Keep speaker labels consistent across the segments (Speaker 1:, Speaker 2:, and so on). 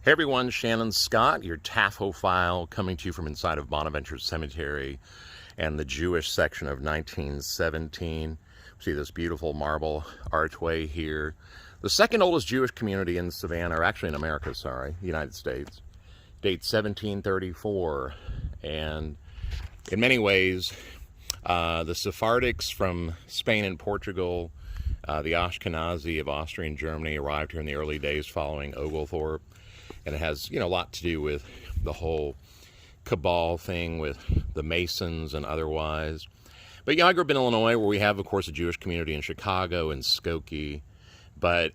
Speaker 1: Hey everyone, Shannon Scott, your Taphophile, coming to you from inside of Bonaventure Cemetery and the Jewish section of 1917. See this beautiful marble archway here. The second oldest Jewish community in Savannah, or actually in America, sorry, the United States. Dates 1734. And in many ways, the Sephardics from Spain and Portugal, the Ashkenazi of Austrian Germany arrived here in the early days following Oglethorpe. And it has, a lot to do with the whole cabal thing with the Masons and otherwise. But I grew up in Illinois, where we have, of course, a Jewish community in Chicago and Skokie. But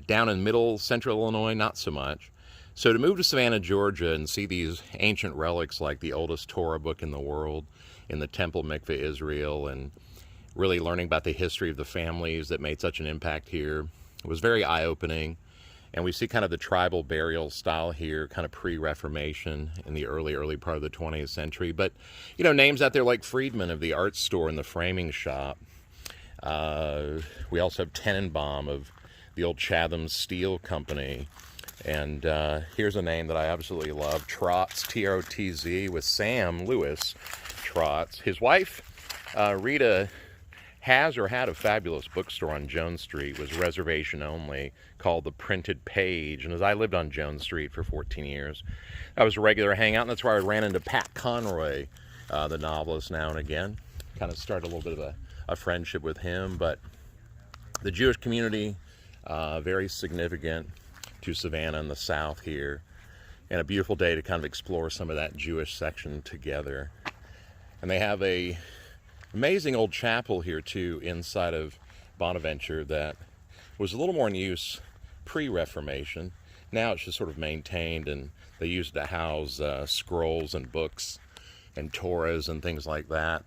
Speaker 1: down in middle central Illinois, not so much. So to move to Savannah, Georgia, and see these ancient relics like the oldest Torah book in the world, in the Temple Mikveh Israel, and really learning about the history of the families that made such an impact here, was very eye-opening. And we see kind of the tribal burial style here, kind of pre-Reformation in the early part of the 20th century. But, names out there like Friedman of the art store and the framing shop. We also have Tenenbaum of the old Chatham Steel Company. And here's a name that I absolutely love, Trotz, T-R-O-T-Z, with Sam Lewis Trotz. His wife, Rita, has or had a fabulous bookstore on Jones Street, was reservation only, called The Printed Page. And as I lived on Jones Street for 14 years, I was a regular hangout, and that's where I ran into Pat Conroy, the novelist, now and again. Kind of started a little bit of a friendship with him. But the Jewish community, very significant to Savannah and the South here, and a beautiful day to kind of explore some of that Jewish section together. And they have a amazing old chapel here too inside of Bonaventure that was a little more in use pre-Reformation. Now it's just sort of maintained, and they use it to house scrolls and books and Torahs and things like that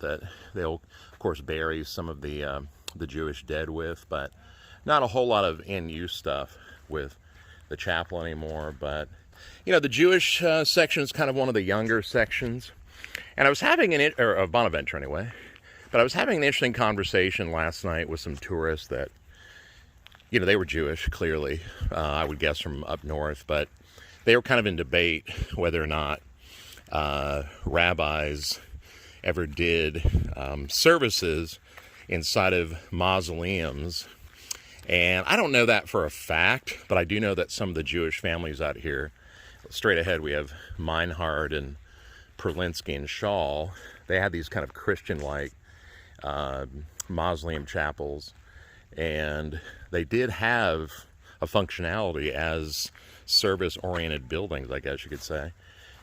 Speaker 1: they'll of course bury some of the Jewish dead with, but not a whole lot of in-use stuff with the chapel anymore. But the Jewish section is kind of one of the younger sections, and I was having of Bonaventure anyway. But I was having an interesting conversation last night with some tourists that, they were Jewish, clearly, I would guess from up north, but they were kind of in debate whether or not rabbis ever did services inside of mausoleums. And I don't know that for a fact, but I do know that some of the Jewish families out here, straight ahead we have Meinhard and Perlinsky and Shaw, they had these kind of Christian-like mausoleum chapels, and they did have a functionality as service-oriented buildings, I guess you could say.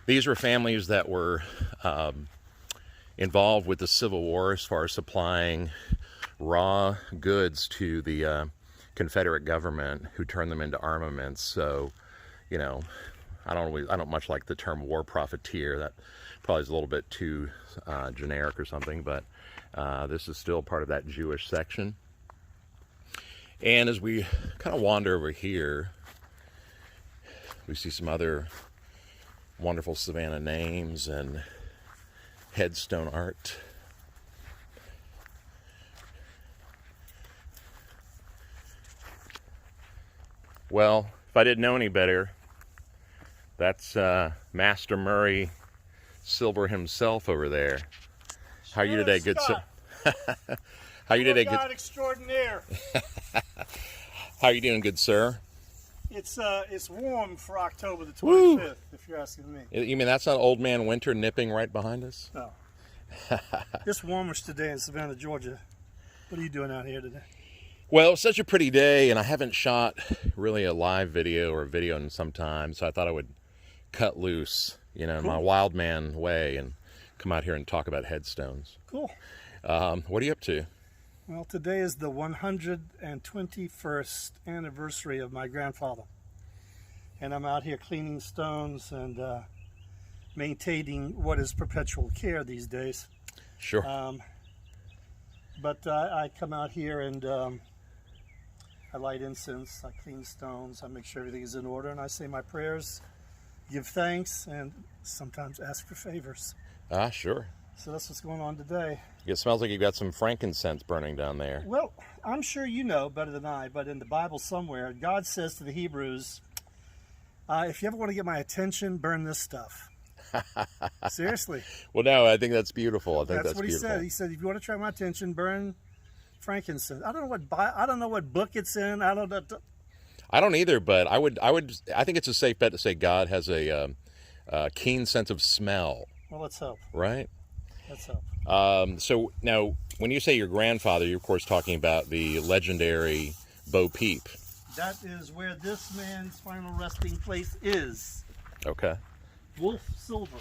Speaker 1: These were families that were involved with the Civil War as far as supplying raw goods to the Confederate government, who turned them into armaments. So, I don't much like the term war profiteer. That probably is a little bit too generic or something, but this is still part of that Jewish section. And as we kind of wander over here, we see some other wonderful Savannah names and headstone art. Well, if I didn't know any better, that's Master Murray Silver himself over there. How are you today, good sir? How are you today,
Speaker 2: God extraordinaire?
Speaker 1: How are you doing, good sir?
Speaker 2: It's warm for October the 25th,
Speaker 1: Woo!
Speaker 2: if you're asking me.
Speaker 1: You mean that's not old man winter nipping right behind us?
Speaker 2: No. It's warmish today in Savannah, Georgia. What are you doing out here today?
Speaker 1: Well, it's such a pretty day, and I haven't shot really a live video or a video in some time, so I thought I would cut loose, in my wild man way, and come out here and talk about headstones.
Speaker 2: Cool.
Speaker 1: What are you up to?
Speaker 2: Well, today is the 121st anniversary of my grandfather. And I'm out here cleaning stones and maintaining what is perpetual care these days.
Speaker 1: Sure.
Speaker 2: But I come out here and I light incense, I clean stones, I make sure everything is in order, and I say my prayers, give thanks, and sometimes ask for favors.
Speaker 1: Sure.
Speaker 2: So that's what's going on today.
Speaker 1: It smells like you've got some frankincense burning down there.
Speaker 2: Well, I'm sure you know better than I, but in the Bible somewhere, God says to the Hebrews, If you ever want to get my attention, burn this stuff. Seriously.
Speaker 1: Well, no, I think that's beautiful. I think
Speaker 2: That's what
Speaker 1: beautiful.
Speaker 2: he said. He said, if you want to try my attention, burn frankincense. I don't know what book it's in. I don't know.
Speaker 1: I don't either, but I think it's a safe bet to say God has a keen sense of smell.
Speaker 2: Well, let's hope.
Speaker 1: Right?
Speaker 2: Let's hope.
Speaker 1: So now, when you say your grandfather, you're of course talking about the legendary Beau Peep.
Speaker 2: That is where this man's final resting place is.
Speaker 1: Okay.
Speaker 2: Wolf Silver,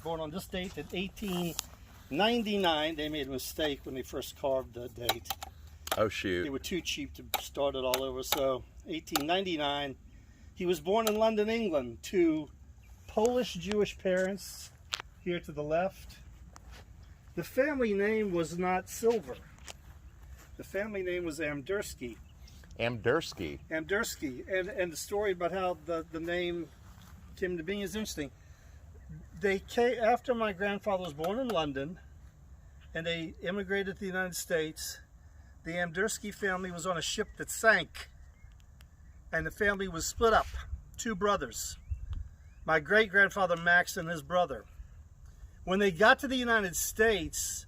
Speaker 2: born on this date in 1899. They made a mistake when they first carved the date.
Speaker 1: Oh, shoot.
Speaker 2: They were too cheap to start it all over. So 1899. He was born in London, England, to Polish Jewish parents. Here to the left. The family name was not Silver. The family name was Amdursky.
Speaker 1: Amdursky.
Speaker 2: Amdursky. And the story about how the name came to being is interesting. They came after my grandfather was born in London, and they immigrated to the United States. The Amdursky family was on a ship that sank, and the family was split up. 2 brothers. My great-grandfather Max and his brother. When they got to the United States,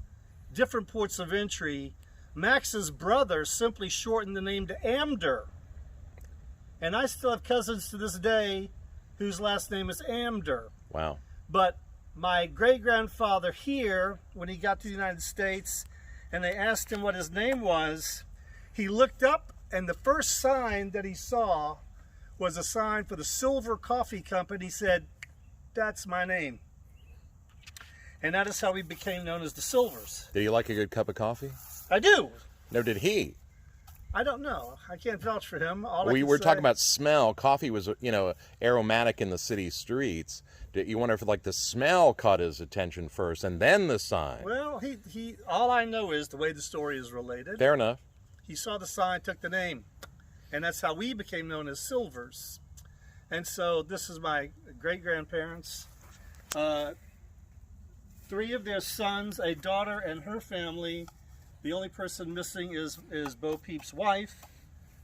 Speaker 2: different ports of entry, Max's brother simply shortened the name to Amdur. And I still have cousins to this day whose last name is Amdur.
Speaker 1: Wow.
Speaker 2: But my great-grandfather here, when he got to the United States and they asked him what his name was, he looked up and the first sign that he saw was a sign for the Silver Coffee Company. He said, "That's my name." And that is how he became known as the Silvers.
Speaker 1: Did he like a good cup of coffee?
Speaker 2: I do.
Speaker 1: No, did he?
Speaker 2: I don't know. I can't vouch for him.
Speaker 1: We were talking about smell. Coffee was, aromatic in the city streets. You wonder if like the smell caught his attention first and then the sign.
Speaker 2: Well, he all I know is the way the story is related.
Speaker 1: Fair enough.
Speaker 2: He saw the sign, took the name. And that's how we became known as Silvers. And so this is my great-grandparents. 3 of their sons, a daughter and her family. The only person missing is Beau Peep's wife,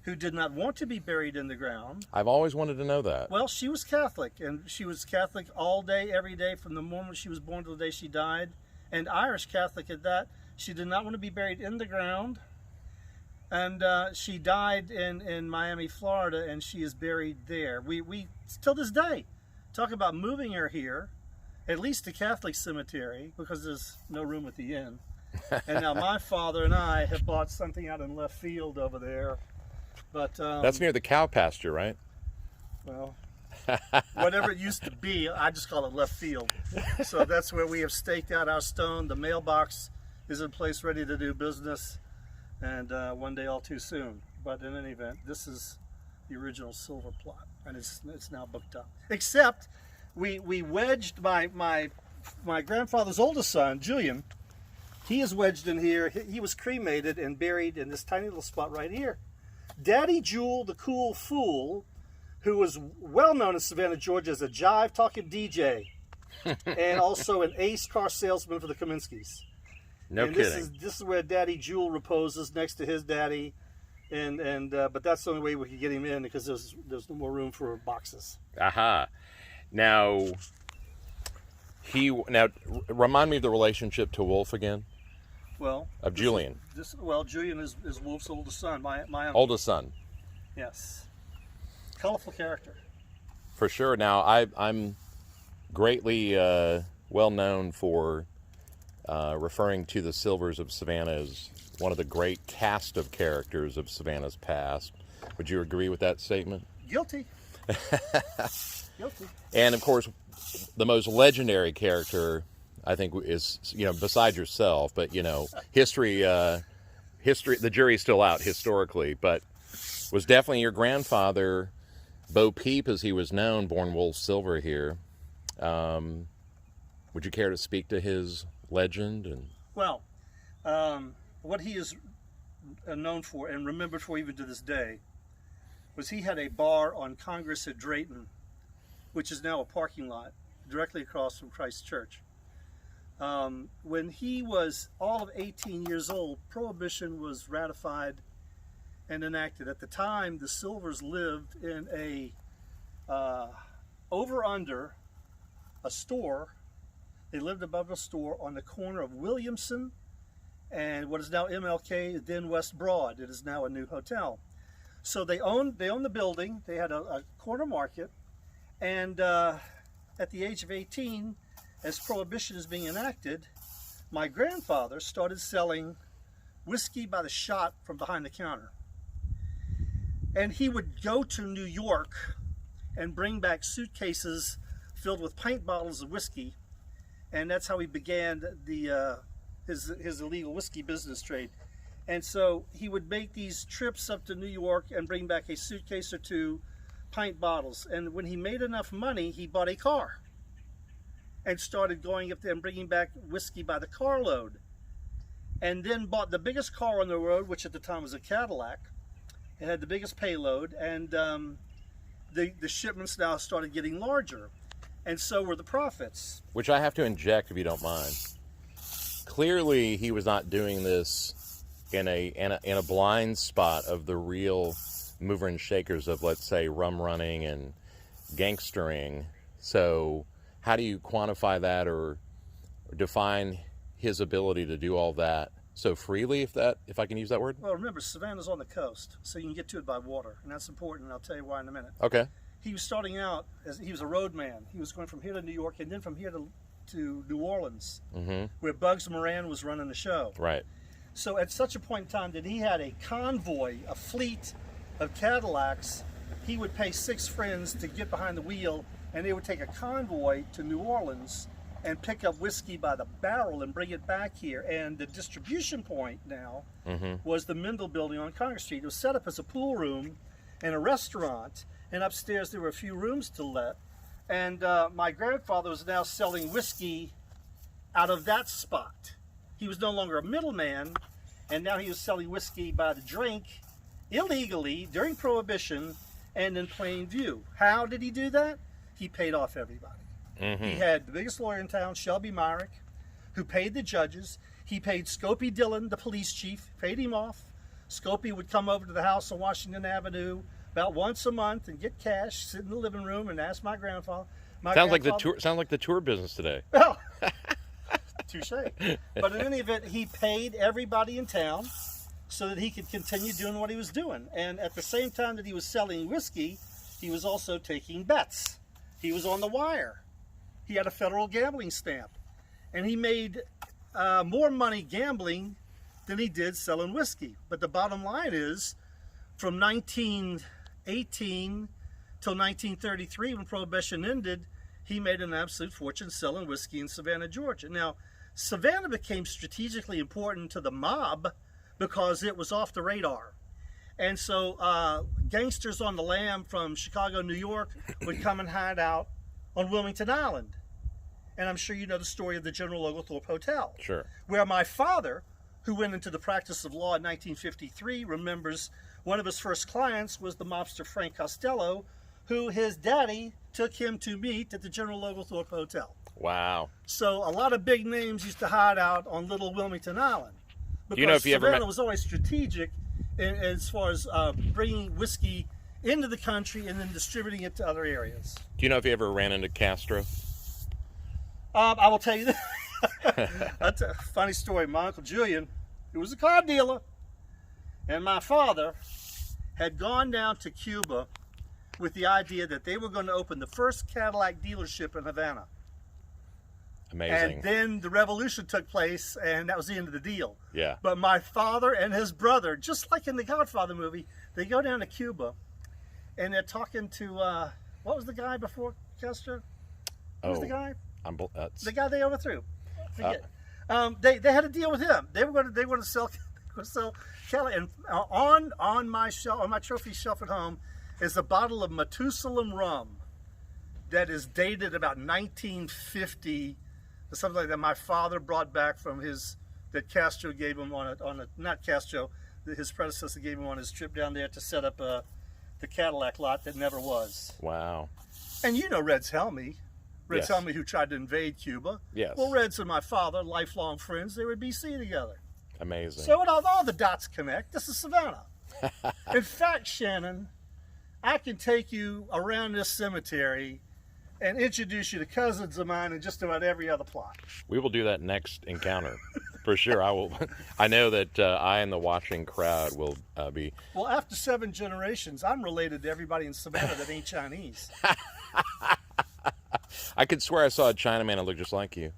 Speaker 2: who did not want to be buried in the ground.
Speaker 1: I've always wanted to know that.
Speaker 2: Well, she was Catholic, and she was Catholic all day, every day, from the moment she was born to the day she died, and Irish Catholic at that. She did not want to be buried in the ground, and she died in Miami, Florida, and she is buried there. We till this day talk about moving her here, at least to Catholic cemetery, because there's no room at the inn. And now my father and I have bought something out in left field over there. But
Speaker 1: that's near the cow pasture, right?
Speaker 2: Well, whatever it used to be, I just call it left field. So that's where we have staked out our stone. The mailbox is in place, ready to do business, and one day all too soon. But in any event, this is the original silver plot, and it's now booked up. Except we wedged my grandfather's oldest son, Julian. He is wedged in here. He was cremated and buried in this tiny little spot right here. Daddy Jewel, the cool fool, who was well known in Savannah, Georgia as a jive-talking DJ and also an ace car salesman for the Kaminskis.
Speaker 1: No kidding.
Speaker 2: This is where Daddy Jewel reposes next to his daddy, but that's the only way we could get him in because there's no more room for boxes.
Speaker 1: Aha. Now remind me of the relationship to Wolf again.
Speaker 2: Well,
Speaker 1: of Julian.
Speaker 2: Julian is Wolf's oldest son, my uncle.
Speaker 1: Oldest son.
Speaker 2: Yes. Colorful character.
Speaker 1: For sure. Now, I'm greatly well known for referring to the Silvers of Savannah as one of the great cast of characters of Savannah's past. Would you agree with that statement?
Speaker 2: Guilty. Guilty.
Speaker 1: And, of course, the most legendary character, I think, is, besides yourself, but, history, the jury's still out historically, but was definitely your grandfather, Beau Peep, as he was known, born Wolf Silver here. Would you care to speak to his legend?
Speaker 2: Well, what he is known for and remembered for even to this day was he had a bar on Congress at Drayton, which is now a parking lot directly across from Christ Church. When he was all of 18 years old, Prohibition was ratified and enacted. At the time, the Silvers lived in a over under a store. They lived above a store on the corner of Williamson and what is now MLK, then West Broad. It is now a new hotel. So they owned the building. They had a corner market, and at the age of 18, as Prohibition is being enacted, my grandfather started selling whiskey by the shot from behind the counter. And he would go to New York and bring back suitcases filled with pint bottles of whiskey, and that's how he began his illegal whiskey business trade. And so he would make these trips up to New York and bring back a suitcase or two, pint bottles. And when he made enough money, he bought a car and started going up there and bringing back whiskey by the carload. And then bought the biggest car on the road, which at the time was a Cadillac. It had the biggest payload, and the shipments now started getting larger. And so were the profits.
Speaker 1: Which I have to inject, if you don't mind. Clearly, he was not doing this in a blind spot of the real mover and shakers of, let's say, rum running and gangstering. So how do you quantify that or define his ability to do all that so freely, if I can use that word?
Speaker 2: Well, remember, Savannah's on the coast, so you can get to it by water, and that's important, and I'll tell you why in a minute.
Speaker 1: Okay.
Speaker 2: He was starting out as he was a roadman. He was going from here to New York, and then from here to New Orleans, where Bugs Moran was running the show.
Speaker 1: Right.
Speaker 2: So at such a point in time that he had a convoy, a fleet of Cadillacs, he would pay 6 friends to get behind the wheel, and they would take a convoy to New Orleans and pick up whiskey by the barrel and bring it back here. And the distribution point now was the Mendel Building on Congress Street. It was set up as a pool room and a restaurant, and upstairs there were a few rooms to let. And my grandfather was now selling whiskey out of that spot. He was no longer a middleman, and now he was selling whiskey by the drink illegally during Prohibition and in plain view. How did he do that? He paid off everybody. He had the biggest lawyer in town, Shelby Myrick, who paid the judges. He paid Scopey Dillon, the police chief, paid him off. Scopey would come over to the house on Washington Avenue about once a month and get cash, sit in the living room and ask my grandfather.
Speaker 1: Sounds like the tour business today.
Speaker 2: Well, touche. But in any event, he paid everybody in town so that he could continue doing what he was doing. And at the same time that he was selling whiskey, he was also taking bets. He was on the wire. He had a federal gambling stamp. And he made more money gambling than he did selling whiskey. But the bottom line is, from 1918 till 1933, when Prohibition ended, he made an absolute fortune selling whiskey in Savannah, Georgia. Now, Savannah became strategically important to the mob because it was off the radar. And so gangsters on the lam from Chicago, New York would come and hide out on Wilmington Island. And I'm sure you know the story of the General Oglethorpe Hotel.
Speaker 1: Sure.
Speaker 2: Where my father, who went into the practice of law in 1953, remembers one of his first clients was the mobster Frank Costello, who his daddy took him to meet at the General Oglethorpe Hotel.
Speaker 1: Wow.
Speaker 2: So a lot of big names used to hide out on Little Wilmington Island. Because
Speaker 1: you know if you
Speaker 2: Savannah was always strategic as far as bringing whiskey into the country and then distributing it to other areas.
Speaker 1: Do you know if you ever ran into Castro?
Speaker 2: I will tell you that. That's a funny story. My Uncle Julian, who was a car dealer, and my father had gone down to Cuba with the idea that they were going to open the first Cadillac dealership in Havana.
Speaker 1: Amazing.
Speaker 2: And then the revolution took place, and that was the end of the deal.
Speaker 1: Yeah.
Speaker 2: But my father and his brother, just like in the Godfather movie, they go down to Cuba, and they're talking to, what was the guy before Castro? Who was the guy? The guy they overthrew. Forget. They had a deal with him. They were going to sell Cadillac. And on my shelf, on my trophy shelf at home, is a bottle of Methuselah rum that is dated about 1950. Something like that. My father brought back from that Castro gave him not Castro, his predecessor gave him on his trip down there to set up the Cadillac lot that never was.
Speaker 1: Wow.
Speaker 2: And you know Red's Helmy. Red's Helmy, who tried to invade Cuba.
Speaker 1: Yes.
Speaker 2: Well, Red's and my father, lifelong friends, they were at BC together.
Speaker 1: Amazing.
Speaker 2: So all the dots connect. This is Savannah. In fact, Shannon, I can take you around this cemetery and introduce you to cousins of mine in just about every other plot.
Speaker 1: We will do that next encounter. For sure, I will. I know that I and the watching crowd will be.
Speaker 2: Well, after 7 generations, I'm related to everybody in Savannah that ain't Chinese.
Speaker 1: I could swear I saw a Chinaman that looked just like you.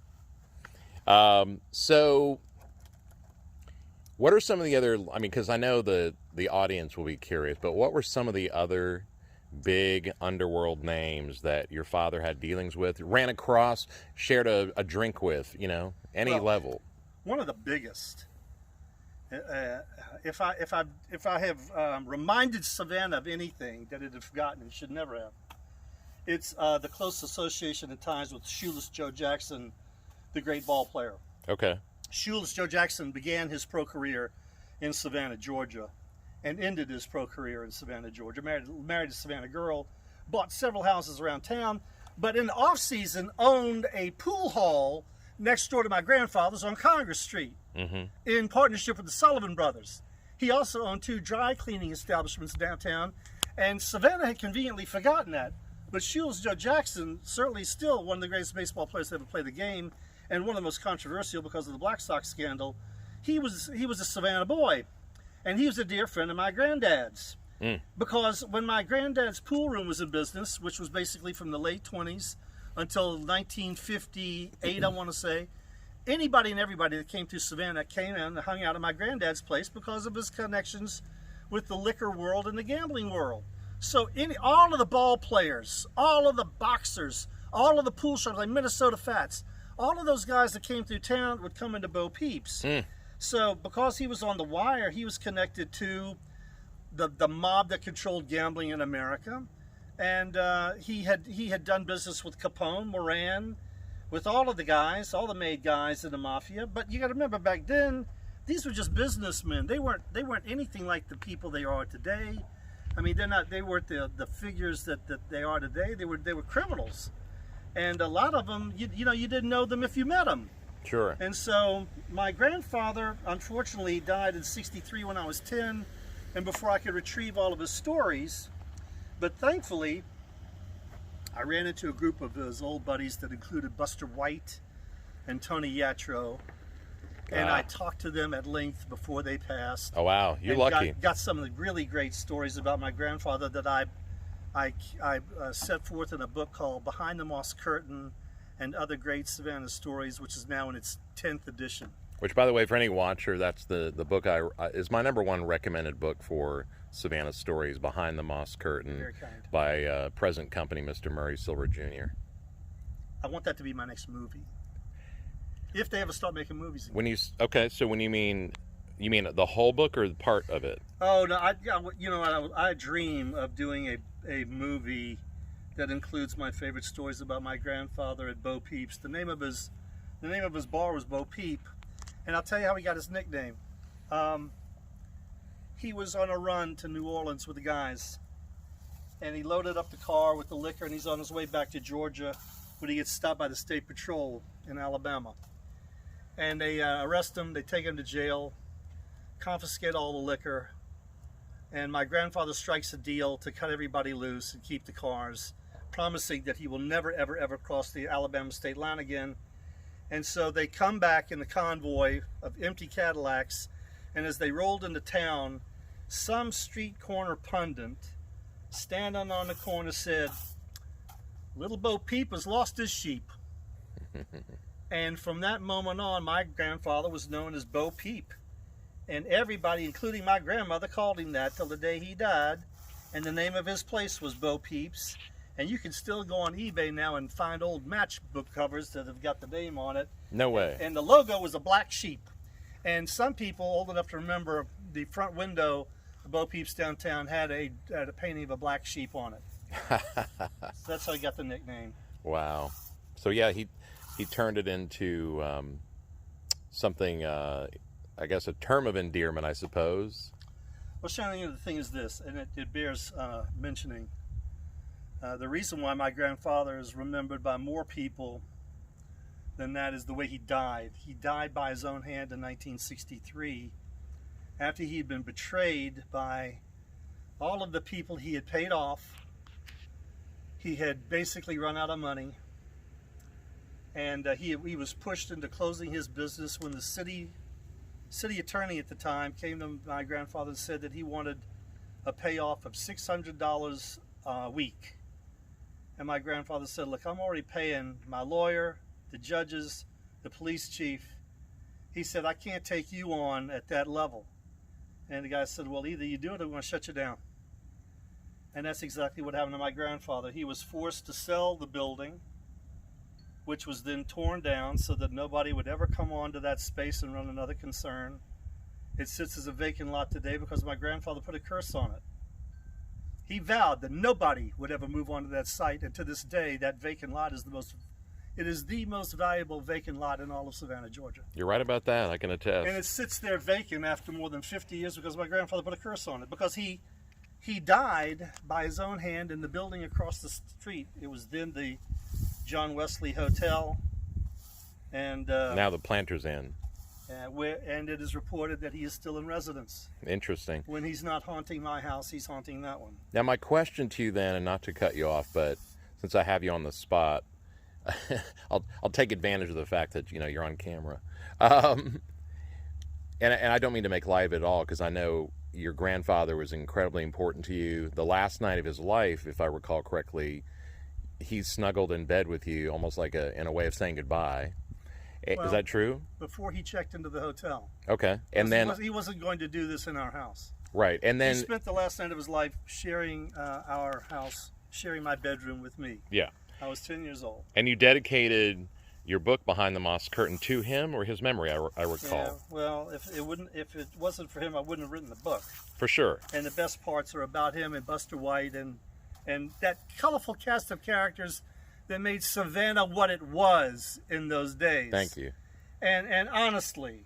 Speaker 1: So, what are some of the other? I mean, because I know the audience will be curious, but what were some of the other big underworld names that your father had dealings with, ran across, shared a drink with? You know, any level.
Speaker 2: One of the biggest. If I have reminded Savannah of anything that it had forgotten and should never have, it's the close association at times with Shoeless Joe Jackson, the great ball player.
Speaker 1: Okay.
Speaker 2: Shoeless Joe Jackson began his pro career in Savannah, Georgia, and ended his pro career in Savannah, Georgia. Married a Savannah girl, bought several houses around town, but in the off season owned a pool hall next door to my grandfather's on Congress Street, in partnership with the Sullivan brothers. He also owned 2 dry cleaning establishments downtown, and Savannah had conveniently forgotten that. But Shoeless Joe Jackson, certainly still one of the greatest baseball players to ever play the game, and one of the most controversial because of the Black Sox scandal. He was a Savannah boy, and he was a dear friend of my granddad's. Because when my granddad's pool room was in business, which was basically from the late 20s until 1958, I want to say, anybody and everybody that came through Savannah came in and hung out at my granddad's place because of his connections with the liquor world and the gambling world. So all of the ball players, all of the boxers, all of the pool sharks, like Minnesota Fats, all of those guys that came through town would come into Beau Peep's. So because he was on the wire, he was connected to the mob that controlled gambling in America. And he had done business with Capone, Moran, with all of the guys, all the made guys in the mafia. But you got to remember, back then, these were just businessmen. They weren't anything like the people they are today. I mean, they weren't the figures that they are today. They were criminals, and a lot of them, you didn't know them if you met them.
Speaker 1: Sure.
Speaker 2: And so my grandfather, unfortunately, died in '63 when I was 10, and before I could retrieve all of his stories. But thankfully, I ran into a group of his old buddies that included Buster White and Tony Yatro, and I talked to them at length before they passed.
Speaker 1: Oh wow, you're lucky.
Speaker 2: Got some of the really great stories about my grandfather that I set forth in a book called Behind the Moss Curtain and Other Great Savannah Stories, which is now in its 10th edition.
Speaker 1: Which, by the way, for any watcher, that's the book is my #1 recommended book for Savannah stories, Behind the Moss Curtain,
Speaker 2: Very kind.
Speaker 1: by present company Mr. Murray Silver Jr.
Speaker 2: I want that to be my next movie, if they ever start making movies again.
Speaker 1: When you mean the whole book or part of it?
Speaker 2: Oh no, I dream of doing a movie that includes my favorite stories about my grandfather at Beau Peep's. The name of his bar was Beau Peep, and I'll tell you how he got his nickname. He was on a run to New Orleans with the guys, and he loaded up the car with the liquor, and he's on his way back to Georgia when he gets stopped by the State Patrol in Alabama. And they arrest him, they take him to jail, confiscate all the liquor, and my grandfather strikes a deal to cut everybody loose and keep the cars, promising that he will never, ever, ever cross the Alabama state line again. And so they come back in the convoy of empty Cadillacs, and as they rolled into town, some street corner pundit standing on the corner said, "Little Beau Peep has lost his sheep." And from that moment on, my grandfather was known as Beau Peep. And everybody, including my grandmother, called him that till the day he died. And the name of his place was Beau Peep's. And you can still go on eBay now and find old matchbook covers that have got the name on it.
Speaker 1: No way.
Speaker 2: And the logo was a black sheep. And some people old enough to remember the front window of Beau Peep's downtown had a painting of a black sheep on it. So that's how he got the nickname.
Speaker 1: Wow. So yeah, he turned it into something, I guess a term of endearment, I suppose.
Speaker 2: Well, Shannon, the thing is this, and it bears mentioning. The reason why my grandfather is remembered by more people than that is the way he died. He died by his own hand in 1963 after he'd been betrayed by all of the people he had paid off. He had basically run out of money. And he was pushed into closing his business when the city attorney at the time came to my grandfather and said that he wanted a payoff of $600 a week. And my grandfather said, look, I'm already paying my lawyer, the judges, the police chief. He said, I can't take you on at that level. And the guy said, well, either you do it or we're going to shut you down. And that's exactly what happened to my grandfather. He was forced to sell the building, which was then torn down so that nobody would ever come onto that space and run another concern. It sits as a vacant lot today because my grandfather put a curse on it. He vowed that nobody would ever move onto that site, and to this day, that vacant lot is the most valuable vacant lot in all of Savannah, Georgia.
Speaker 1: You're right about that, I can attest.
Speaker 2: And it sits there vacant after more than 50 years because my grandfather put a curse on it. Because he died by his own hand in the building across the street. It was then the John Wesley Hotel, and
Speaker 1: now the Planters Inn.
Speaker 2: And it is reported that he is still in residence.
Speaker 1: Interesting.
Speaker 2: When he's not haunting my house, he's haunting that one.
Speaker 1: Now my question to you then, and not to cut you off, but since I have you on the spot, I'll take advantage of the fact that you're on camera, and I don't mean to make light of it at all, because I know your grandfather was incredibly important to you. The last night of his life, if I recall correctly, he snuggled in bed with you, almost like in a way of saying goodbye.
Speaker 2: Well,
Speaker 1: is that true?
Speaker 2: Before he checked into the hotel.
Speaker 1: Okay, and then
Speaker 2: he wasn't going to do this in our house.
Speaker 1: Right, and then
Speaker 2: he spent the last night of his life sharing our house, sharing my bedroom with me.
Speaker 1: Yeah,
Speaker 2: I was 10 years old.
Speaker 1: And you dedicated your book Behind the Moss Curtain to him or his memory, I recall.
Speaker 2: Yeah, well, if it wasn't for him, I wouldn't have written the book.
Speaker 1: For sure.
Speaker 2: And the best parts are about him and Buster White and that colorful cast of characters that made Savannah what it was in those days.
Speaker 1: Thank you.
Speaker 2: And honestly,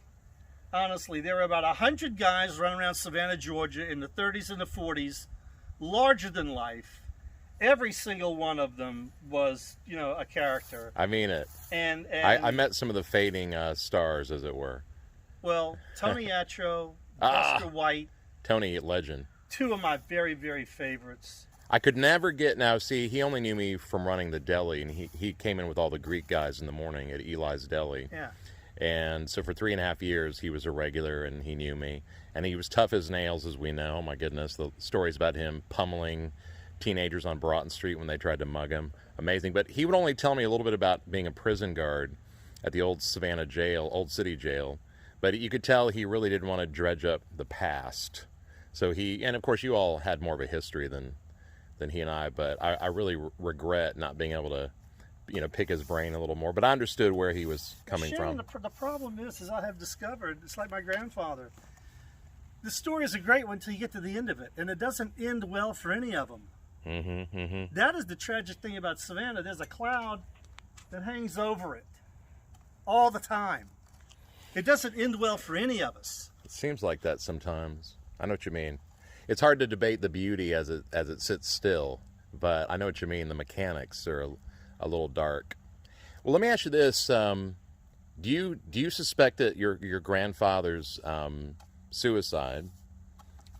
Speaker 2: there were about 100 guys running around Savannah, Georgia in the 30s and the 40s, larger than life. Every single one of them was, a character.
Speaker 1: I mean it.
Speaker 2: And
Speaker 1: I met some of the fading stars, as it were.
Speaker 2: Well, Tony Atro, Buster White.
Speaker 1: Tony, legend.
Speaker 2: Two of my very, very favorites.
Speaker 1: I could never get, now see, he only knew me from running the deli, and he came in with all the Greek guys in the morning at Eli's Deli.
Speaker 2: Yeah.
Speaker 1: And so for 3.5 years, he was a regular, and he knew me. And he was tough as nails, as we know. My goodness, the stories about him pummeling teenagers on Broughton Street when they tried to mug him. Amazing. But he would only tell me a little bit about being a prison guard at the old Savannah jail, old city jail. But you could tell he really didn't want to dredge up the past. So and of course you all had more of a history than he and I, but I really regret not being able to, pick his brain a little more. But I understood where he was coming from.
Speaker 2: The problem is I have discovered, it's like my grandfather. The story is a great one until you get to the end of it, and it doesn't end well for any of them.
Speaker 1: Mm-hmm, mm-hmm.
Speaker 2: That is the tragic thing about Savannah. There's a cloud that hangs over it all the time. It doesn't end well for any of us.
Speaker 1: It seems like that sometimes. I know what you mean. It's hard to debate the beauty as it sits still, but I know what you mean. The mechanics are a little dark. Well, let me ask you this: do you suspect that your grandfather's suicide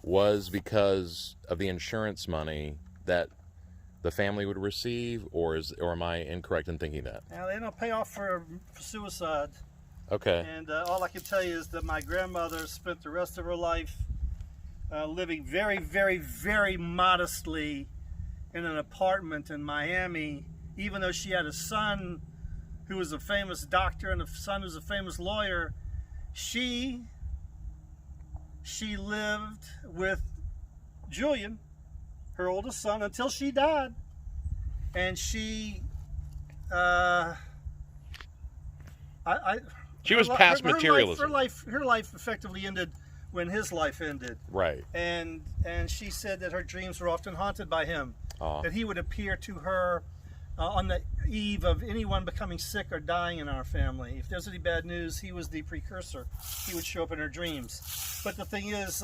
Speaker 1: was because of the insurance money that the family would receive, or am I incorrect in thinking that?
Speaker 2: Now, they don't pay off for suicide.
Speaker 1: Okay.
Speaker 2: And all I can tell you is that my grandmother spent the rest of her life living very, very, very modestly in an apartment in Miami, even though she had a son who was a famous doctor and a son who's a famous lawyer. She lived with Julian, her oldest son, until she died. And she
Speaker 1: was past materialism.
Speaker 2: Her life effectively ended when his life ended.
Speaker 1: Right.
Speaker 2: And she said that her dreams were often haunted by him.
Speaker 1: Aww.
Speaker 2: That he would appear to her on the eve of anyone becoming sick or dying in our family. If there's any bad news, he was the precursor. He would show up in her dreams. But the thing is,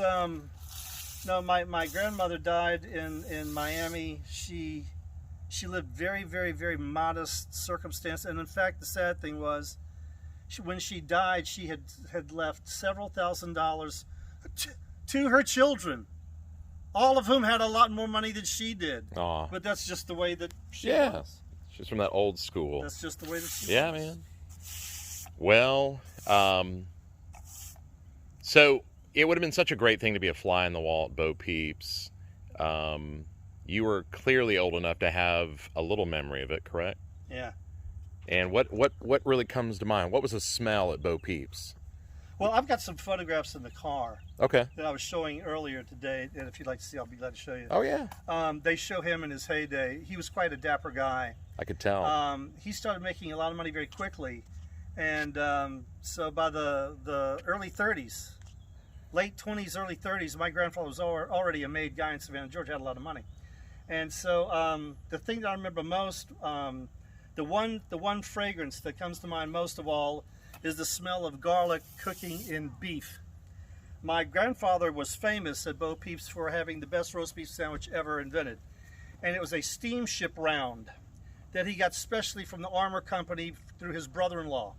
Speaker 2: my grandmother died in Miami. She lived very, very, very modest circumstance. And in fact, the sad thing was, when she died, she had left several $1,000s to her children, all of whom had a lot more money than she did.
Speaker 1: Aw.
Speaker 2: But that's just the way that she
Speaker 1: Yeah.
Speaker 2: was.
Speaker 1: She's from that old school.
Speaker 2: That's just the way that she
Speaker 1: Yeah,
Speaker 2: was.
Speaker 1: man. Well, so it would have been such a great thing to be a fly in the wall at Beau Peep's. You were clearly old enough to have a little memory of it, correct?
Speaker 2: Yeah.
Speaker 1: And what really comes to mind? What was the smell at Beau Peep's?
Speaker 2: Well, I've got some photographs in the car
Speaker 1: Okay.
Speaker 2: that I was showing earlier today, and if you'd like to see, I'll be glad to show you.
Speaker 1: Oh, yeah.
Speaker 2: They show him in his heyday. He was quite a dapper guy.
Speaker 1: I could tell.
Speaker 2: He started making a lot of money very quickly, and so by the early 30s, late 20s, early 30s, my grandfather was already a made guy in Savannah, Georgia, had a lot of money. And so the thing that I remember most, the one fragrance that comes to mind most of all is the smell of garlic cooking in beef. My grandfather was famous at Beau Peep's for having the best roast beef sandwich ever invented. And it was a steamship round that he got specially from the armor company through his brother-in-law.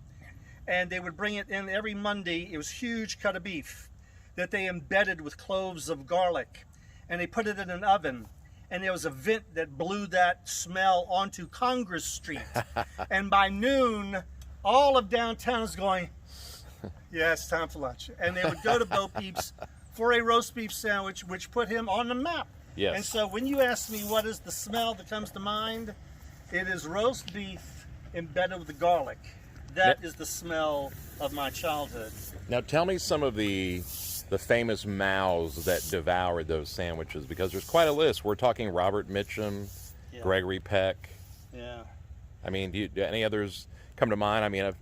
Speaker 2: And they would bring it in every Monday. It was a huge cut of beef that they embedded with cloves of garlic. And they put it in an oven. And there was a vent that blew that smell onto Congress Street. And by noon, all of downtown is going, yeah, it's time for lunch. And they would go to Beau Peep's for a roast beef sandwich, which put him on the map.
Speaker 1: Yes.
Speaker 2: And so when you ask me what is the smell that comes to mind, it is roast beef embedded with the garlic. That is the smell of my childhood.
Speaker 1: Now, tell me some of the famous mouths that devoured those sandwiches, because there's quite a list. We're talking Robert Mitchum,
Speaker 2: Yeah.
Speaker 1: Gregory Peck.
Speaker 2: Yeah.
Speaker 1: I mean, do any others come to mind? I mean,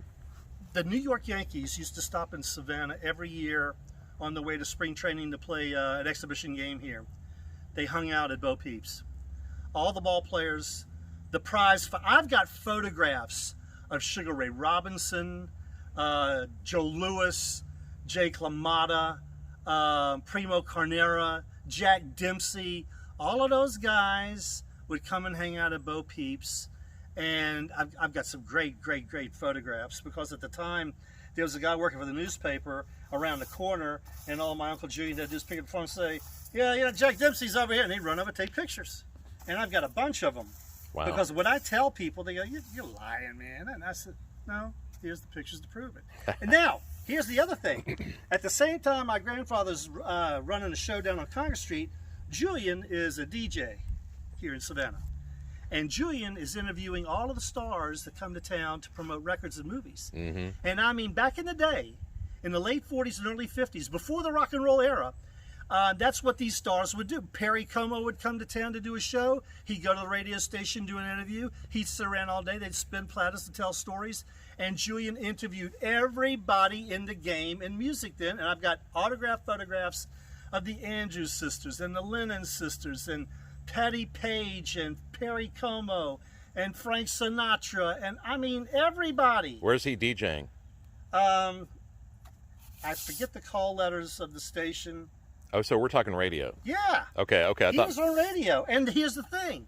Speaker 2: The New York Yankees used to stop in Savannah every year on the way to spring training to play an exhibition game here. They hung out at Beau Peep's. All the ball players, the prize. I've got photographs of Sugar Ray Robinson, Joe Louis, Jake LaMotta, Primo Carnera, Jack Dempsey. All of those guys would come and hang out at Beau Peep's. And I've got some great photographs, because at the time there was a guy working for the newspaper around the corner, and all my Uncle Julian had to do is pick up the phone and say, yeah, Jack Dempsey's over here, and he'd run over and take pictures. And I've got a bunch of them.
Speaker 1: wow.
Speaker 2: Because when I tell people, they go, you're lying, man. And I said, no, here's the pictures to prove it. And now, here's the other thing. At the same time my grandfather's running a show down on Congress Street, Julian is a DJ here in Savannah. And Julian is interviewing all of the stars that come to town to promote records and movies.
Speaker 1: Mm-hmm.
Speaker 2: And I mean, back in the day, in the late 40s and early 50s, before the rock and roll era, that's what these stars would do. Perry Como would come to town to do a show. He'd go to the radio station, do an interview. He'd sit around all day. They'd spin platters to tell stories. And Julian interviewed everybody in the game in music then. And I've got autographed photographs of the Andrews sisters and the Lennon sisters and Patti Page and Perry Como and Frank Sinatra, and I mean everybody.
Speaker 1: Where's he DJing?
Speaker 2: I forget the call letters of the station.
Speaker 1: Oh, so we're talking radio.
Speaker 2: Yeah.
Speaker 1: Okay. I
Speaker 2: He was on radio. And here's the thing.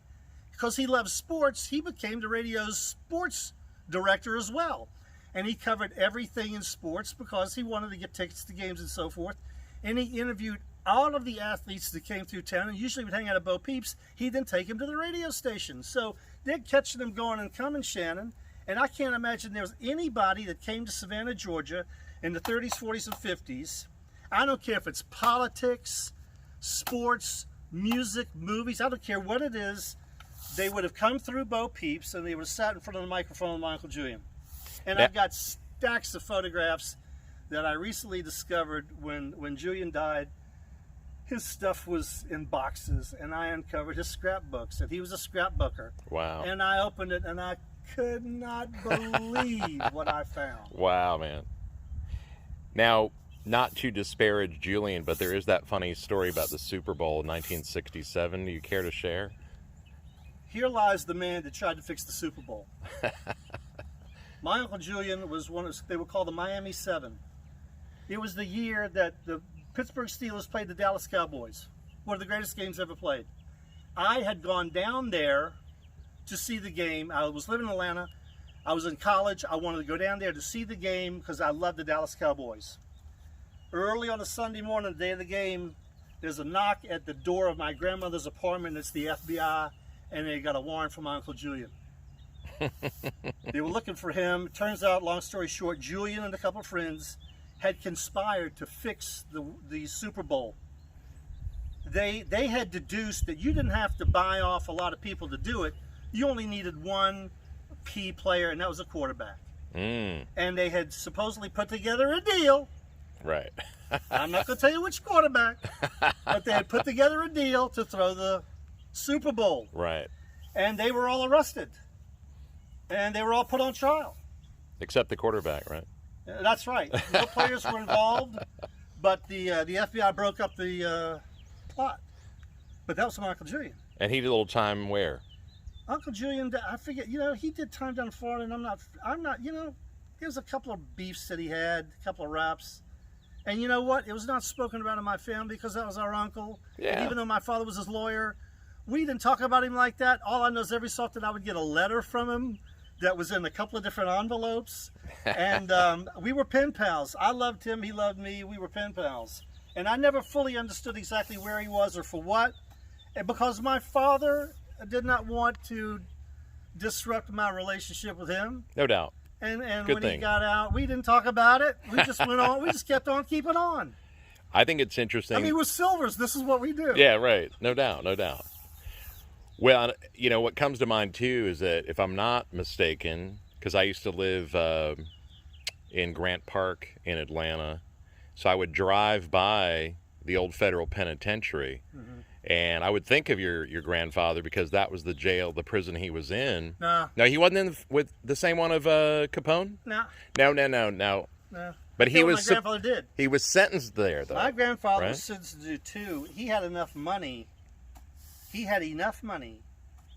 Speaker 2: Because he loves sports, he became the radio's sports director as well. And he covered everything in sports because he wanted to get tickets to games and so forth. And he interviewed all of the athletes that came through town, and usually would hang out at Beau Peep's. He'd then take them to the radio station. So they'd catch them going and coming, Shannon. And I can't imagine there was anybody that came to Savannah, Georgia in the 30s, 40s, and 50s. I don't care if it's politics, sports, music, movies. I don't care what it is. They would have come through Beau Peep's, and they would have sat in front of the microphone with my Uncle Julian. And I've got stacks of photographs that I recently discovered when Julian died. His stuff was in boxes, and I uncovered his scrapbooks, and he was a scrapbooker.
Speaker 1: Wow.
Speaker 2: And I opened it, and I could not believe what I found.
Speaker 1: Wow, man. Now, not to disparage Julian, but there is that funny story about the Super Bowl in 1967. Do you care to share?
Speaker 2: Here lies the man that tried to fix the Super Bowl. My Uncle Julian was they were called the Miami Seven. It was the year that the Pittsburgh Steelers played the Dallas Cowboys. One of the greatest games ever played. I had gone down there to see the game. I was living in Atlanta. I was in college. I wanted to go down there to see the game because I loved the Dallas Cowboys. Early on a Sunday morning, the day of the game, there's a knock at the door of my grandmother's apartment. It's the FBI, and they got a warrant from my Uncle Julian. They were looking for him. Turns out, long story short, Julian and a couple of friends had conspired to fix the Super Bowl. They had deduced that you didn't have to buy off a lot of people to do it. You only needed one key player, and that was a quarterback. And they had supposedly put together a deal.
Speaker 1: Right.
Speaker 2: I'm not going to tell you which quarterback, but they had put together a deal to throw the Super Bowl.
Speaker 1: Right.
Speaker 2: And they were all arrested. And they were all put on trial.
Speaker 1: Except the quarterback, right?
Speaker 2: That's right. No players were involved, but the FBI broke up the plot. But that was from Uncle Julian.
Speaker 1: And he did a little time where?
Speaker 2: Uncle Julian, I forget, he did time down in Florida, and I'm not, there's a couple of beefs that he had, a couple of raps. And you know what? It was not spoken about in my family because that was our uncle.
Speaker 1: Yeah.
Speaker 2: And even though my father was his lawyer, we didn't talk about him like that. All I know is every so often I would get a letter from him that was in a couple of different envelopes. And we were pen pals. I loved him. He loved me. We were pen pals. And I never fully understood exactly where he was or for what. And because my father did not want to disrupt my relationship with him.
Speaker 1: No doubt.
Speaker 2: And
Speaker 1: Good
Speaker 2: when
Speaker 1: thing.
Speaker 2: he got out, we didn't talk about it. We just went on. We just kept on keeping on.
Speaker 1: I think it's interesting.
Speaker 2: I mean, we're Silvers. This is what we do.
Speaker 1: Yeah, right. No doubt. No doubt. Well, what comes to mind, too, is that if I'm not mistaken, because I used to live in Grant Park in Atlanta, so I would drive by the old federal penitentiary, and I would think of your grandfather because that was the prison he was in.
Speaker 2: No.
Speaker 1: No, he wasn't in with the same one of Capone?
Speaker 2: No.
Speaker 1: No.
Speaker 2: No.
Speaker 1: But he was.
Speaker 2: My grandfather did.
Speaker 1: He was sentenced there, though.
Speaker 2: My grandfather
Speaker 1: right?
Speaker 2: was sentenced to do two. He had enough money. He had enough money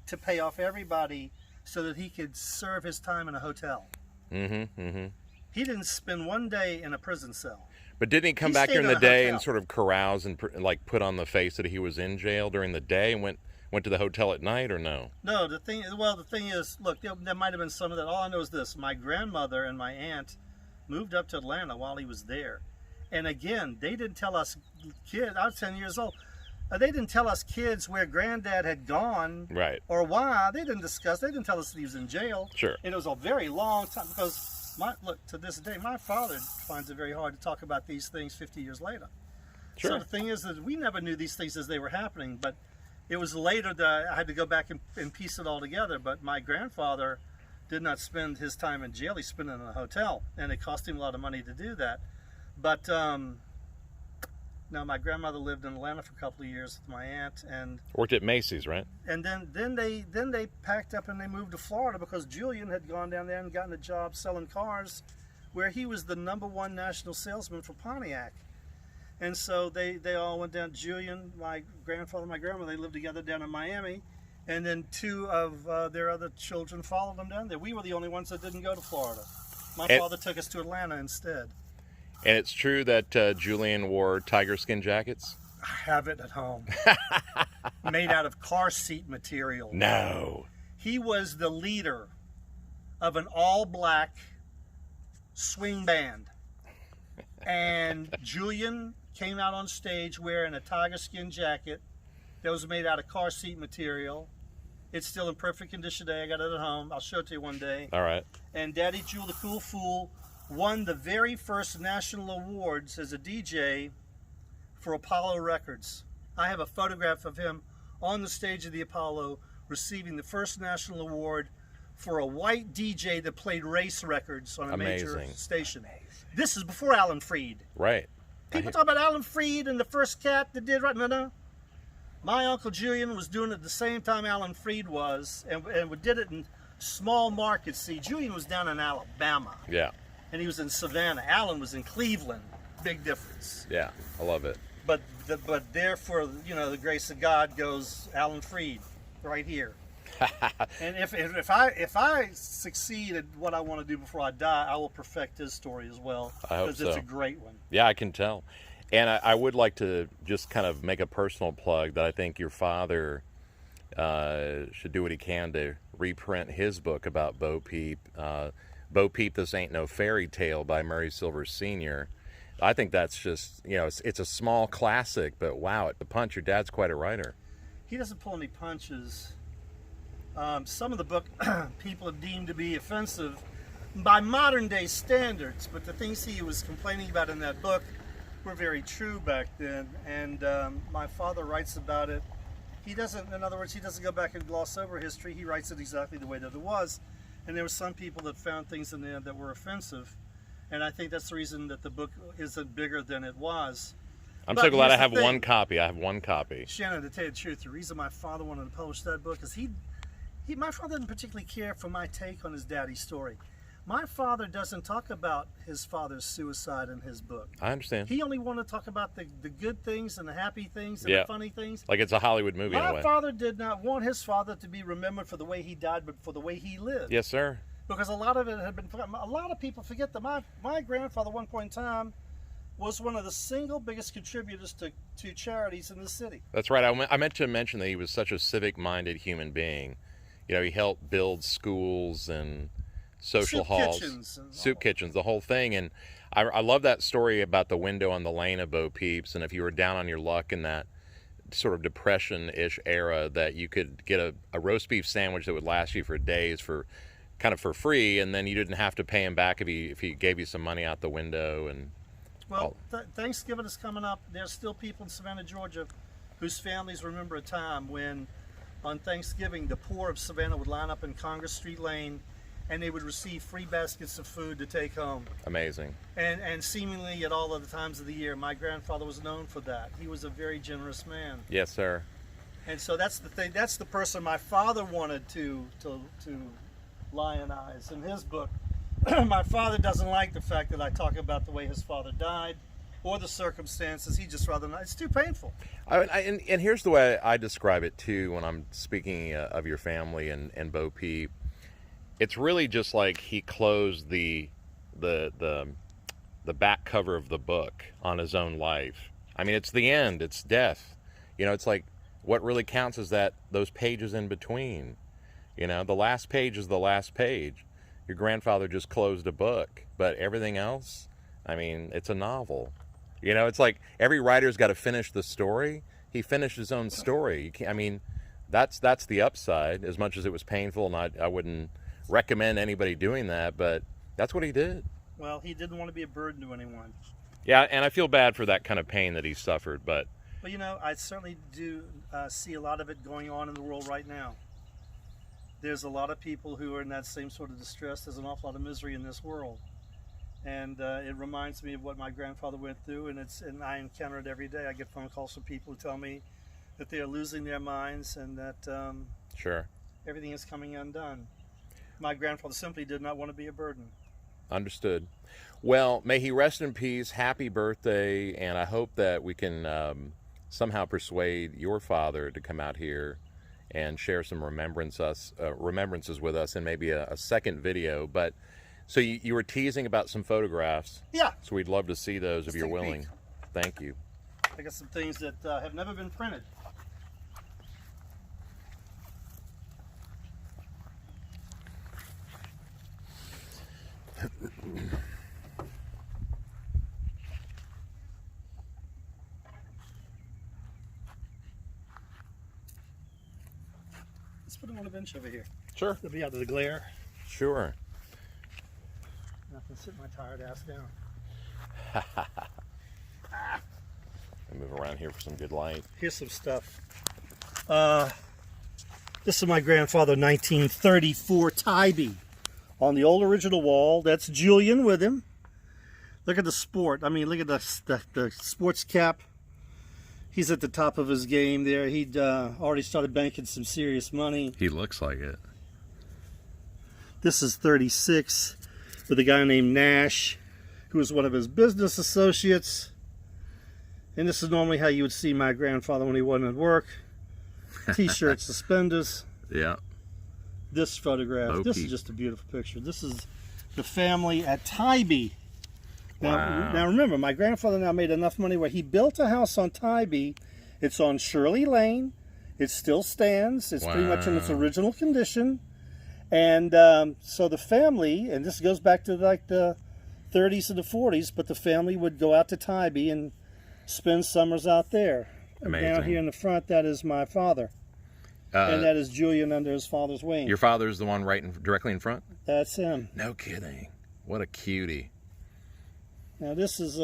Speaker 2: to pay off everybody so that he could serve his time in a hotel. He didn't spend one day in a prison cell.
Speaker 1: But didn't he come
Speaker 2: He
Speaker 1: back
Speaker 2: stayed
Speaker 1: during
Speaker 2: in
Speaker 1: the
Speaker 2: a
Speaker 1: day
Speaker 2: hotel.
Speaker 1: and sort of carouse and put on the face that he was in jail during the day and went to the hotel at night, or no?
Speaker 2: No, the thing is, look, there might have been some of that. All I know is this: my grandmother and my aunt moved up to Atlanta while he was there, and again, they didn't tell us kids. I was 10 years old. They didn't tell us kids where Granddad had gone,
Speaker 1: Right.
Speaker 2: or why. They didn't discuss. They didn't tell us that he was in jail.
Speaker 1: Sure.
Speaker 2: And it was a very long time because to this day, my father finds it very hard to talk about these things 50 years later.
Speaker 1: Sure.
Speaker 2: So the thing is that we never knew these things as they were happening, but it was later that I had to go back and piece it all together. But my grandfather did not spend his time in jail. He spent it in a hotel, and it cost him a lot of money to do that. But no, my grandmother lived in Atlanta for a couple of years with my aunt, and
Speaker 1: Worked at Macy's, right?
Speaker 2: then they packed up and they moved to Florida because Julian had gone down there and gotten a job selling cars, where he was the #1 national salesman for Pontiac. And so they all went down. Julian, my grandfather, my grandmother, they lived together down in Miami, and then two of their other children followed them down there. We were the only ones that didn't go to Florida. My father took us to Atlanta instead.
Speaker 1: And it's true that Julian wore tiger skin jackets?
Speaker 2: I have it at home. Made out of car seat material.
Speaker 1: No.
Speaker 2: He was the leader of an all-black swing band. And Julian came out on stage wearing a tiger skin jacket that was made out of car seat material. It's still in perfect condition today. I got it at home. I'll show it to you one day.
Speaker 1: All right.
Speaker 2: And Daddy Jewel the Cool Fool won the very first national awards as a DJ for Apollo Records. I have a photograph of him on the stage of the Apollo receiving the first national award for a white DJ that played race records on a major
Speaker 1: Amazing.
Speaker 2: station. This is before Alan Freed.
Speaker 1: Right.
Speaker 2: People talk about Alan Freed and the first cat that did right. No. My Uncle Julian was doing it at the same time Alan Freed was, and we did it in small markets. See, Julian was down in Alabama.
Speaker 1: Yeah.
Speaker 2: And he was in Savannah. Alan was in Cleveland. Big difference.
Speaker 1: Yeah. I love it.
Speaker 2: But therefore, the grace of God goes Alan Freed right here. And if I succeed at what I want to do before I die, I will perfect his story as well.
Speaker 1: I hope
Speaker 2: because it's
Speaker 1: so.
Speaker 2: a great one.
Speaker 1: Yeah, I can tell. And I would like to just kind of make a personal plug that I think your father should do what he can to reprint his book about Beau Peep. Beau Peep, This Ain't No Fairy Tale by Murray Silver Sr. I think that's just, you know, it's a small classic, but wow, at the punch, your dad's quite a writer.
Speaker 2: He doesn't pull any punches. Some of the book people have deemed to be offensive by modern day standards, but the things he was complaining about in that book were very true back then. And my father writes about it. He doesn't, in other words, he doesn't go back and gloss over history. He writes it exactly the way that it was. And there were some people that found things in there that were offensive. And I think that's the reason that the book isn't bigger than it was.
Speaker 1: I'm
Speaker 2: But
Speaker 1: so glad I
Speaker 2: here's the
Speaker 1: have
Speaker 2: thing.
Speaker 1: one copy. I have one copy.
Speaker 2: Shannon, to tell you the truth, the reason my father wanted to publish that book is my father didn't particularly care for my take on his daddy's story. My father doesn't talk about his father's suicide in his book.
Speaker 1: I understand.
Speaker 2: He only wanted to talk about the good things and the happy things and
Speaker 1: Yeah.
Speaker 2: the funny things.
Speaker 1: Like it's a Hollywood movie in a
Speaker 2: My
Speaker 1: way.
Speaker 2: father did not want his father to be remembered for the way he died, but for the way he lived.
Speaker 1: Yes, sir.
Speaker 2: Because a lot of it had been forgotten. A lot of people forget that my grandfather, at one point in time, was one of the single biggest contributors to charities in the city.
Speaker 1: That's right. I meant to mention that he was such a civic-minded human being. You know, he helped build schools and social
Speaker 2: Soup
Speaker 1: halls,
Speaker 2: kitchens and
Speaker 1: soup
Speaker 2: all.
Speaker 1: kitchens, the whole thing. And I love that story about the window on the lane of Beau Peeps. And if you were down on your luck in that sort of depression-ish era, that you could get a roast beef sandwich that would last you for days for free, and then you didn't have to pay him back if he gave you some money out the window. And
Speaker 2: Well, Thanksgiving is coming up. There's still people in Savannah, Georgia, whose families remember a time when, on Thanksgiving, the poor of Savannah would line up in Congress Street Lane, and they would receive free baskets of food to take home.
Speaker 1: amazing.
Speaker 2: And seemingly at all of the times of the year, my grandfather was known for that. He was a very generous man.
Speaker 1: Yes, sir.
Speaker 2: And so that's the thing. That's the person my father wanted to lionize in his book. My father doesn't like the fact that I talk about the way his father died or the circumstances. He just rather not. It's too painful.
Speaker 1: And here's the way I describe it too when I'm speaking of your family and Beau Peep. It's really just like he closed the back cover of the book on his own life. I mean, it's the end. It's death. You know, it's like what really counts is that those pages in between. You know, the last page is the last page. Your grandfather just closed a book, but everything else, I mean, it's a novel. You know, it's like every writer's got to finish the story. He finished his own story. You can't, I mean, that's the upside, as much as it was painful, and I wouldn't recommend anybody doing that, but that's what he did.
Speaker 2: Well, he didn't want to be a burden to anyone.
Speaker 1: Yeah, and I feel bad for that kind of pain that he suffered, but...
Speaker 2: But, you know, I certainly do see a lot of it going on in the world right now. There's a lot of people who are in that same sort of distress. There's an awful lot of misery in this world. And it reminds me of what my grandfather went through, and I encounter it every day. I get phone calls from people who tell me that they are losing their minds and that
Speaker 1: Sure.
Speaker 2: everything is coming undone. My grandfather simply did not want to be a burden.
Speaker 1: Understood. Well, may he rest in peace. Happy birthday, and I hope that we can somehow persuade your father to come out here and share some remembrances with us in maybe a second video. But so you were teasing about some photographs.
Speaker 2: Yeah.
Speaker 1: So we'd love to see those if you're
Speaker 2: take a
Speaker 1: willing.
Speaker 2: peek.
Speaker 1: Thank you.
Speaker 2: I got some things that have never been printed. Let's put them on a bench over here.
Speaker 1: Sure.
Speaker 2: They'll be out of the glare.
Speaker 1: Sure.
Speaker 2: And I can sit my tired ass down.
Speaker 1: I'll move around here for some good light.
Speaker 2: Here's some stuff. This is my grandfather, 1934 Tybee. On the old original wall, that's Julian with him. Look at the sport. I mean, look at the sports cap. He's at the top of his game there. He'd already started banking some serious money.
Speaker 1: He looks like it.
Speaker 2: This is 36 with a guy named Nash, who was one of his business associates. And this is normally how you would see my grandfather when he wasn't at work. T-shirts, suspenders.
Speaker 1: Yeah.
Speaker 2: This photograph.
Speaker 1: Beau
Speaker 2: This
Speaker 1: Peep.
Speaker 2: is just a beautiful picture. This is the family at Tybee.
Speaker 1: Wow.
Speaker 2: Now remember, my grandfather now made enough money where he built a house on Tybee. It's on Shirley Lane. It still stands. It's pretty much in its
Speaker 1: Wow.
Speaker 2: original condition. And so the family, and this goes back to like the 30s and the 40s, but the family would go out to Tybee and spend summers out there.
Speaker 1: Amazing.
Speaker 2: Down here in the front, that is my father. And that is Julian under his father's wing.
Speaker 1: Your father's the one directly in front?
Speaker 2: That's him.
Speaker 1: No kidding. What a cutie.
Speaker 2: Now this is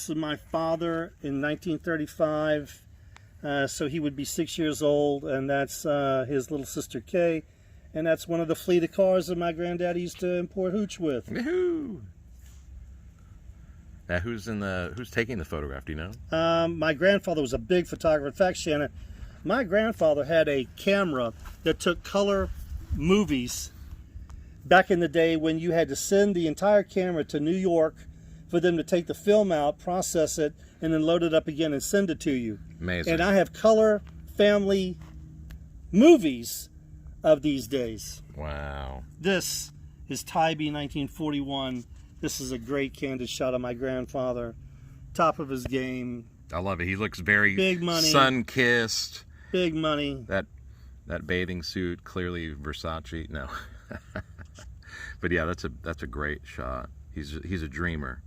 Speaker 2: my father in 1935. So he would be 6 years old, and that's his little sister Kay, and that's one of the fleet of cars that my granddaddy used to import hooch with.
Speaker 1: Woohoo! Now who's taking the photograph? Do you know?
Speaker 2: My grandfather was a big photographer. In fact, Shannon, my grandfather had a camera that took color movies back in the day when you had to send the entire camera to New York for them to take the film out, process it, and then load it up again and send it to you.
Speaker 1: Amazing.
Speaker 2: And I have color family movies of these days.
Speaker 1: Wow.
Speaker 2: This is Tybee 1941. This is a great candid shot of my grandfather. Top of his game.
Speaker 1: I love it. He looks very
Speaker 2: big money,
Speaker 1: sun-kissed.
Speaker 2: Big money.
Speaker 1: That bathing suit, clearly Versace. No. But yeah, that's a great shot. He's a dreamer.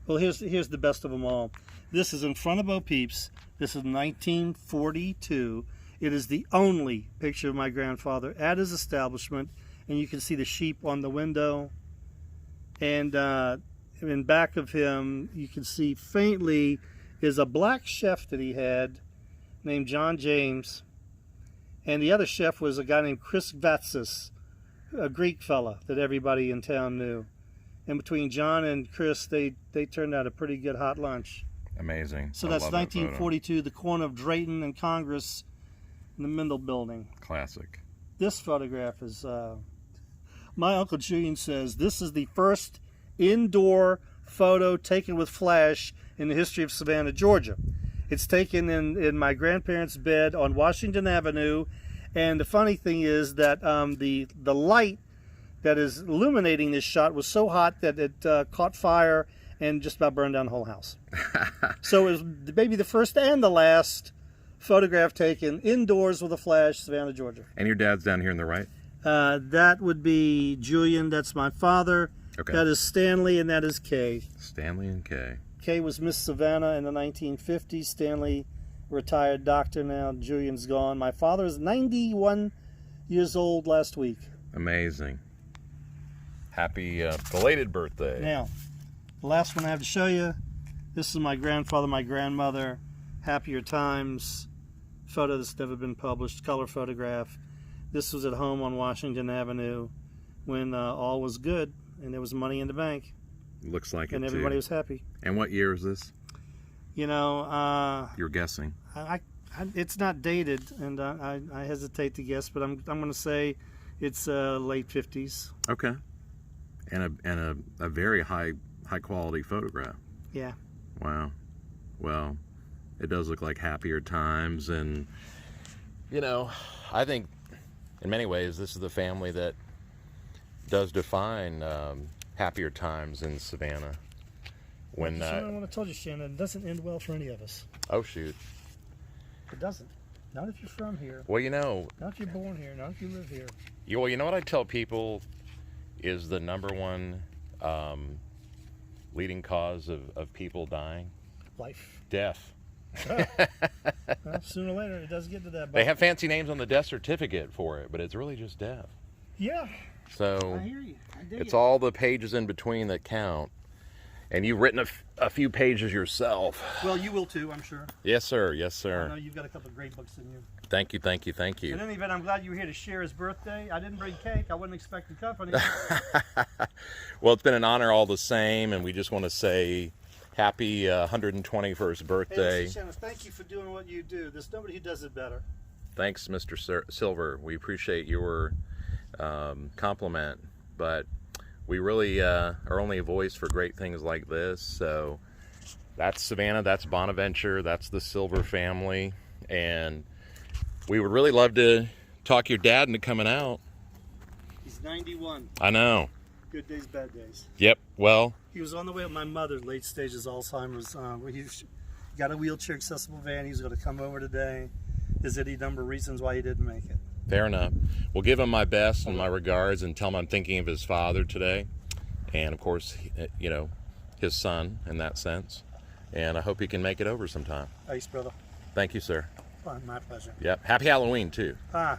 Speaker 2: Well, here's the best of them all. This is in front of Beau Peep's. This is 1942. It is the only picture of my grandfather at his establishment, and you can see the sheep on the window. And in back of him, you can see faintly is a black chef that he had named John James, and the other chef was a guy named Chris Vatsis, a Greek fella that everybody in town knew. And between John and Chris, they turned out a pretty good hot lunch.
Speaker 1: Amazing.
Speaker 2: So that's 1942, the corner of Drayton and Congress in the Mendel Building.
Speaker 1: Classic.
Speaker 2: This photograph is, my Uncle Julian says, this is the first indoor photo taken with flash in the history of Savannah, Georgia. It's taken in my grandparents' bed on Washington Avenue. And the funny thing is that the light that is illuminating this shot was so hot that it caught fire and just about burned down the whole house. So it was maybe the first and the last photograph taken indoors with a flash, Savannah, Georgia.
Speaker 1: And your dad's down here on the right?
Speaker 2: That would be Julian. That's my father.
Speaker 1: Okay.
Speaker 2: That is Stanley, and that is Kay.
Speaker 1: Stanley and Kay.
Speaker 2: Kay was Miss Savannah in the 1950s. Stanley, retired doctor now. Julian's gone. My father is 91 years old last week.
Speaker 1: Amazing. Happy belated birthday.
Speaker 2: Now, the last one I have to show you, this is my grandfather, my grandmother, happier times, photo that's never been published, color photograph. This was at home on Washington Avenue when all was good and there was money in the bank.
Speaker 1: Looks like it,
Speaker 2: and everybody was happy.
Speaker 1: And what year is this?
Speaker 2: You know,
Speaker 1: you're guessing.
Speaker 2: It's not dated, and I hesitate to guess, but I'm going to say it's late 50s.
Speaker 1: Okay. And a very high quality photograph.
Speaker 2: Yeah.
Speaker 1: Wow. Well, it does look like happier times, and you know, I think in many ways this is the family that does define happier times in Savannah. When
Speaker 2: I want to tell you, Shannon, it doesn't end well for any of us.
Speaker 1: Oh shoot.
Speaker 2: It doesn't. Not if you're from here.
Speaker 1: Well, you know.
Speaker 2: Not if you're born here. Not if you live here.
Speaker 1: Well, you know what I tell people is the number one leading cause of people dying?
Speaker 2: Life.
Speaker 1: Death.
Speaker 2: Oh. Well, sooner or later, it does get to that.
Speaker 1: They have fancy names on the death certificate for it, but it's really just death.
Speaker 2: Yeah.
Speaker 1: So
Speaker 2: I hear you. I dig
Speaker 1: it's
Speaker 2: it.
Speaker 1: all the pages in between that count. And you've written a few pages yourself.
Speaker 2: Well, you will too, I'm sure.
Speaker 1: Yes, sir. Yes, sir.
Speaker 2: I know you've got a couple of great books in you.
Speaker 1: Thank you, thank you, thank you.
Speaker 2: In any event, I'm glad you were here to share his birthday. I didn't bring cake. I wasn't expecting company.
Speaker 1: Well, it's been an honor all the same, and we just want to say happy 121st birthday.
Speaker 2: Hey, listen, Shannon, thank you for doing what you do. There's nobody who does it better.
Speaker 1: Thanks, Mr. Silver. We appreciate your compliment, but we really are only a voice for great things like this. So that's Savannah, that's Bonaventure, that's the Silver family, and we would really love to talk your dad into coming out.
Speaker 2: He's 91.
Speaker 1: I know.
Speaker 2: Good days, bad days.
Speaker 1: Yep, well.
Speaker 2: He was on the way with my mother, late stages Alzheimer's. He got a wheelchair accessible van. He's going to come over today. There's any number of reasons why he didn't make it.
Speaker 1: Fair enough. We'll give him my best and my regards and tell him I'm thinking of his father today. and of course, you know, his son in that sense. And I hope he can make it over sometime.
Speaker 2: Thanks, brother.
Speaker 1: Thank you, sir.
Speaker 2: My pleasure.
Speaker 1: Yep. Happy Halloween, too.
Speaker 2: Ah.